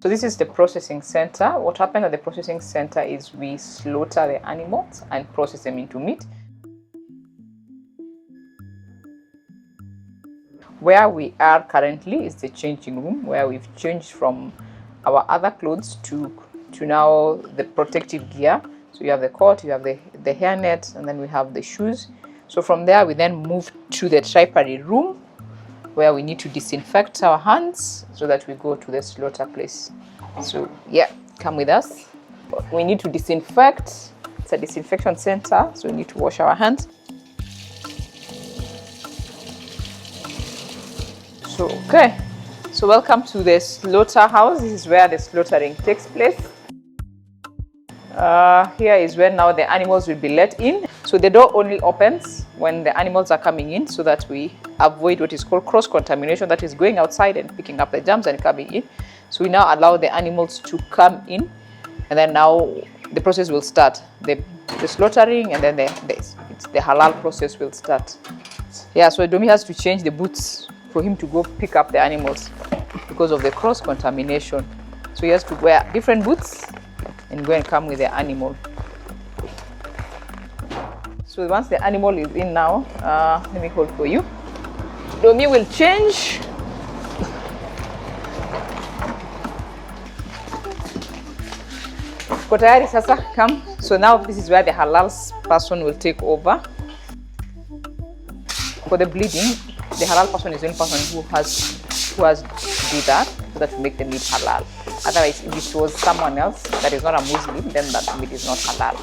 So this is the processing center. What happens at the processing center is we slaughter the animals and process them into meat. Where we are currently is the changing room, where we've changed from our other clothes to now the protective gear. So you have the coat, you have the hairnet, and then we have the shoes. So from there we then move to the tripary room, where we need to disinfect our hands so that we go to the slaughter place. So yeah, come with us. We need to disinfect. It's a disinfection center, so we need to wash our hands. So okay, so welcome to the slaughterhouse. This is where the slaughtering takes place. Here is where now the animals will be let in. So the door only opens when the animals are coming in, so that we avoid what is called cross-contamination, that is going outside and picking up the germs and coming in. So we now allow the animals to come in, and then now the process will start. The slaughtering, and then the halal process will start. Yeah, so Domi has to change the boots for him to go pick up the animals because of the cross-contamination. So he has to wear different boots and go and come with the animal. So once the animal is in now, let me hold for you. Domi will change. Ko tayari sasa, come. So now this is where the halal person will take over. For the bleeding, the halal person is the only person who has to do that, so that we make the meat halal. Otherwise, if it was someone else that is not a Muslim, then that meat is not halal.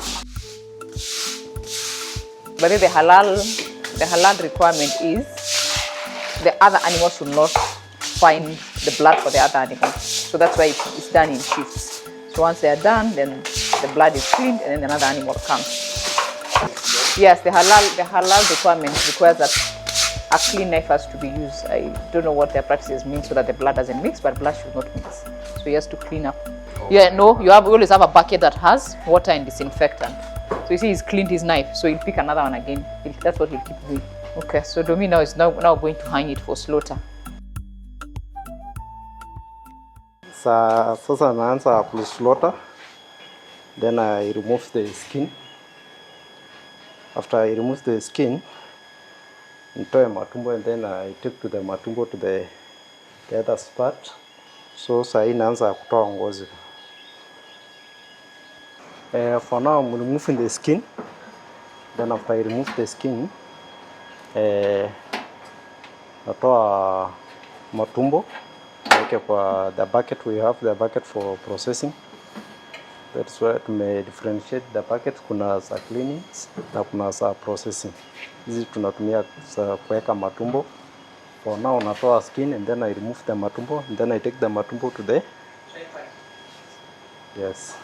But then the halal requirement is the other animal should not find the blood for the other animal. So that's why it's done in shifts. So once they are done, then the blood is cleaned, and then another animal comes. Yes, the halal requirement requires that a clean knife has to be used. I don't know what their practices mean, so that the blood doesn't mix, but blood should not mix. So he has to clean up. Yeah, no, you always have a bucket that has water and disinfectant. So you see, he's cleaned his knife, so he'll pick another one again. That's what he'll keep doing. Okay, so Domi now is now going to hang it for slaughter. Sasa naanza slaughter, then I remove the skin. After I remove the skin, nitoe matumbo, and then I take to the matumbo to the other spot. So sahi naanza kutoa ngozi. For now I'm removing the skin. Then after I remove the skin, natoa matumbo. Okay, for the bucket, we have the bucket for processing. That's why to differentiate the bucket, kuna za cleaning na kuna za processing. Hizi tunatumia za kuweka matumbo. For now natoa skin, and then I remove the matumbo, and then I take the matumbo to the... Yes.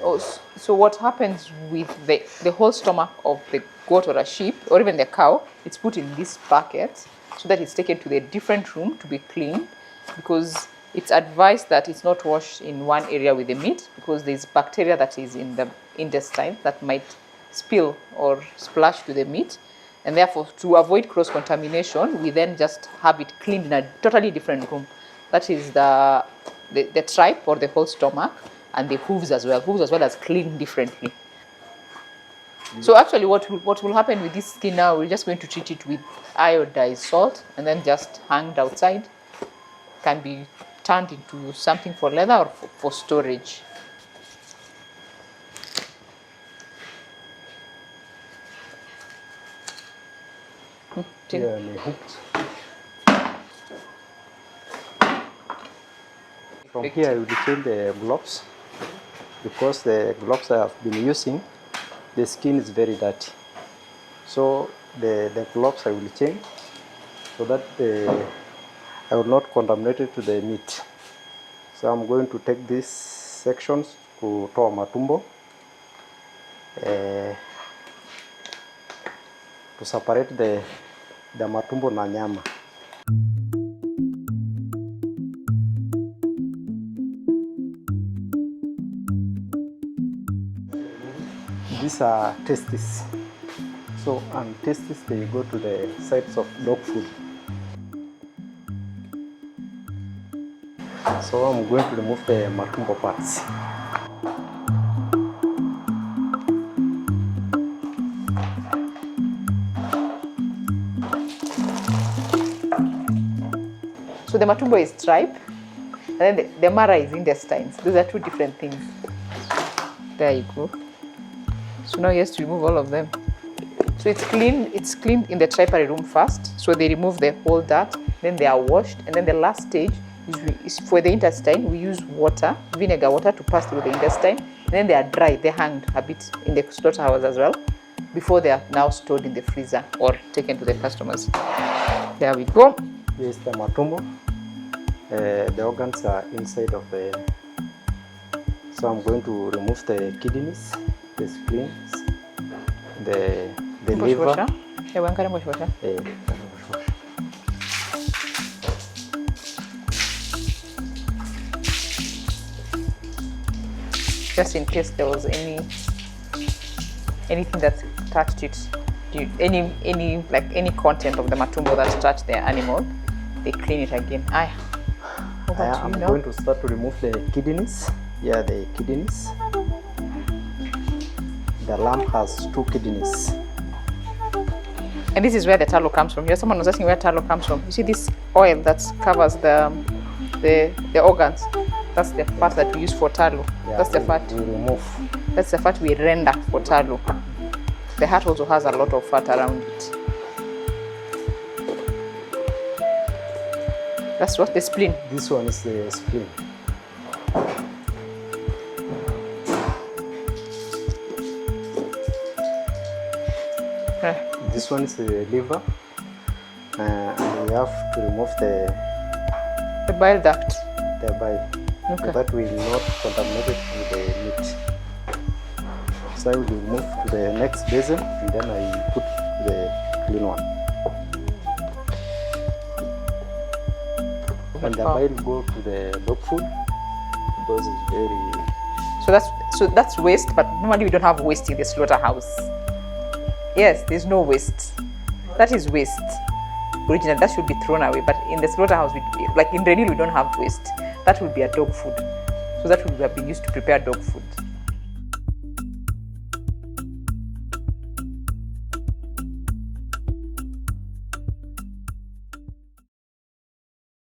Oh, so what happens with the whole stomach of the goat or a sheep, or even the cow, it's put in this bucket so that it's taken to the different room to be cleaned, because it's advised that it's not washed in one area with the meat, because there's bacteria that is in the intestine that might spill or splash to the meat. And therefore, to avoid cross-contamination, we then just have it cleaned in a totally different room. That is the tripe, or the whole stomach, and the hooves as well. Hooves as well as cleaned differently. So actually what will happen with this skin now, we're just going to treat it with iodized salt, and then just hanged outside. Can be turned into something for leather or for storage. Yeah, hooked. From here I will change the gloves, because the gloves I have been using, the skin is very dirty. So the gloves I will change, so that I will not contaminate it to the meat. So I'm going to take these sections to toa matumbo, to separate the matumbo na nyama. These are testes. So, and testes, they go to the sides of dog food. So I'm going to remove the matumbo parts. So the matumbo is tripe, and then the mara is intestines. Those are two different things. There you go. So now he has to remove all of them. So it's cleaned in the tripery room first. So they remove the whole dirt, then they are washed, and then the last stage is for the intestine. We use water, vinegar water, to pass through the intestine, and then they are dried. They're hanged a bit in the slaughterhouse as well, before they are now stored in the freezer or taken to the customers. There we go. This is the matumbo. The organs are inside of the. So I'm going to remove the kidneys, the spleens, the liver. Just in case there was anything that touched it, any content of the matumbo that touched the animal, they clean it again. I'm going to start to remove the kidneys. Yeah, the kidneys. The lamb has 2 kidneys. And this is where the tallow comes from. Someone was asking where tallow comes from. You see this oil that covers the organs? That's the fat that we use for tallow. Yeah, that's the fat we remove. That's the fat we render for tallow. The heart also has a lot of fat around it. That's what the spleen. This one is the spleen. This one is the liver, and we have to remove the bile duct. The bile, so that will not contaminate it with the meat. So I will move to the next basin, and then I put the clean one. And the bile go to the dog food because it's very. So that's waste, but normally we don't have waste in the slaughterhouse. Yes, there's no waste. That is waste. Original, that should be thrown away. But in the slaughterhouse, like in Rennil, we don't have waste. That would be a dog food. So that would have been used to prepare dog food.